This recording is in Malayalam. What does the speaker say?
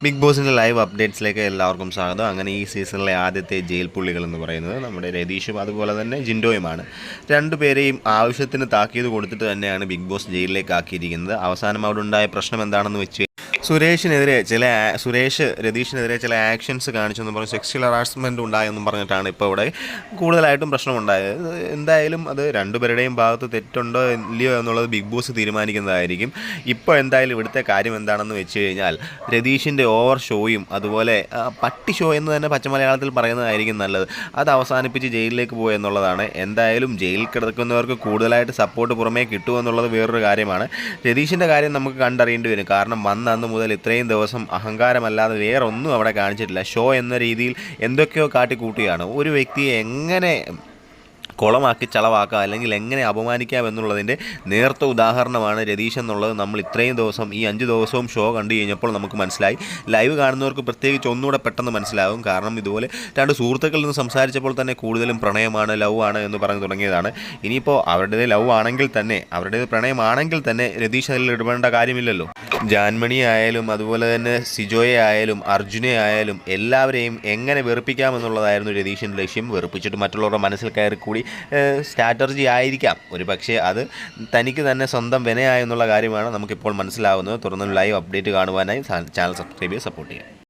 ബിഗ് ബോസിൻ്റെ ലൈവ് അപ്ഡേറ്റ്സിലേക്ക് എല്ലാവർക്കും സ്വാഗതം. അങ്ങനെ ഈ സീസണിലെ ആദ്യത്തെ ജയിൽ പുള്ളികൾ എന്ന് പറയുന്നത് നമ്മുടെ രതീഷും അതുപോലെ തന്നെ ജിൻഡോയുമാണ്. രണ്ടുപേരെയും ആവശ്യത്തിന് താക്കീത് കൊടുത്തിട്ട് തന്നെയാണ് ബിഗ് ബോസ് ജയിലിലേക്ക് ആക്കിയിരിക്കുന്നത്. അവസാനം അവിടെ ഉണ്ടായ പ്രശ്നം എന്താണെന്ന് വെച്ച് സുരേഷ് രതീഷിനെതിരെ ചില ആക്ഷൻസ് കാണിച്ചെന്ന് പറഞ്ഞ് സെക്സ്വൽ ഹറാസ്മെൻറ്റ് ഉണ്ടായെന്നും പറഞ്ഞിട്ടാണ് ഇപ്പോൾ ഇവിടെ കൂടുതലായിട്ടും പ്രശ്നമുണ്ടായത്. എന്തായാലും അത് രണ്ടുപേരുടെയും ഭാഗത്ത് തെറ്റുണ്ടോ ഇല്ലയോ എന്നുള്ളത് ബിഗ് ബോസ് തീരുമാനിക്കുന്നതായിരിക്കും. ഇപ്പോൾ എന്തായാലും ഇവിടുത്തെ കാര്യം എന്താണെന്ന് വെച്ച് കഴിഞ്ഞാൽ രതീഷിൻ്റെ ഓവർ ഷോയും അതുപോലെ പട്ടി ഷോ എന്ന് തന്നെ പച്ചമലയാളത്തിൽ പറയുന്നതായിരിക്കും നല്ലത്. അത് അവസാനിപ്പിച്ച് ജയിലിലേക്ക് പോയി എന്നുള്ളതാണ്. എന്തായാലും ജയിലിൽ കിടക്കുന്നവർക്ക് കൂടുതലായിട്ട് സപ്പോർട്ട് പുറമേ കിട്ടുമെന്നുള്ളത് വേറൊരു കാര്യമാണ്. രതീഷിൻ്റെ കാര്യം നമുക്ക് കണ്ടറിയേണ്ടി വരും. കാരണം അന്ന് മുതൽ ഇത്രയും ദിവസം അഹങ്കാരമല്ലാതെ വേറെ ഒന്നും അവിടെ കാണിച്ചിട്ടില്ല. ഷോ എന്ന രീതിയിൽ എന്തൊക്കെയോ കാട്ടിക്കൂട്ടിയാണ്. ഒരു വ്യക്തിയെ എങ്ങനെ കുളമാക്കി ചളവാക്കാം അല്ലെങ്കിൽ എങ്ങനെ അപമാനിക്കാം എന്നുള്ളതിൻ്റെ നേർത്ത ഉദാഹരണമാണ് രതീഷ് എന്നുള്ളത് നമ്മൾ ഇത്രയും ദിവസം ഈ 5 ദിവസവും ഷോ കണ്ടു കഴിഞ്ഞപ്പോൾ നമുക്ക് മനസ്സിലായി. ലൈവ് കാണുന്നവർക്ക് പ്രത്യേകിച്ച് ഒന്നുകൂടെ പെട്ടെന്ന് മനസ്സിലാകും. കാരണം ഇതുപോലെ രണ്ട് സുഹൃത്തുക്കളിൽ നിന്ന് സംസാരിച്ചപ്പോൾ തന്നെ കൂടുതലും പ്രണയമാണ്, ലവ് ആണ് എന്ന് പറഞ്ഞു തുടങ്ങിയതാണ്. ഇനിയിപ്പോൾ അവരുടേത് ലവ് ആണെങ്കിൽ തന്നെ, അവരുടേത് പ്രണയമാണെങ്കിൽ തന്നെ രതീഷ് അതിൽ ഇടപെടേണ്ട കാര്യമില്ലല്ലോ. ജാൻമണി ആയാലും അതുപോലെ തന്നെ സിജോയെ ആയാലും അർജുനെ ആയാലും എല്ലാവരെയും എങ്ങനെ വെറുപ്പിക്കാമെന്നുള്ളതായിരുന്നു രതീഷിൻ്റെ ലക്ഷ്യം. വെറുപ്പിച്ചിട്ട് മറ്റുള്ളവരുടെ മനസ്സിൽ കയറി കൂടി സ്ട്രാറ്റജി ആയിരിക്കാം. ഒരു പക്ഷേ അത് തനിക്ക് തന്നെ സ്വന്തം വിനയായെന്നുള്ള കാര്യമാണ് നമുക്കിപ്പോൾ മനസ്സിലാവുന്നത്. തുടർന്ന് ലൈവ് അപ്ഡേറ്റ് കാണുവാനായി ചാനൽ സബ്സ്ക്രൈബ് ചെയ്ത് സപ്പോർട്ട് ചെയ്യാം.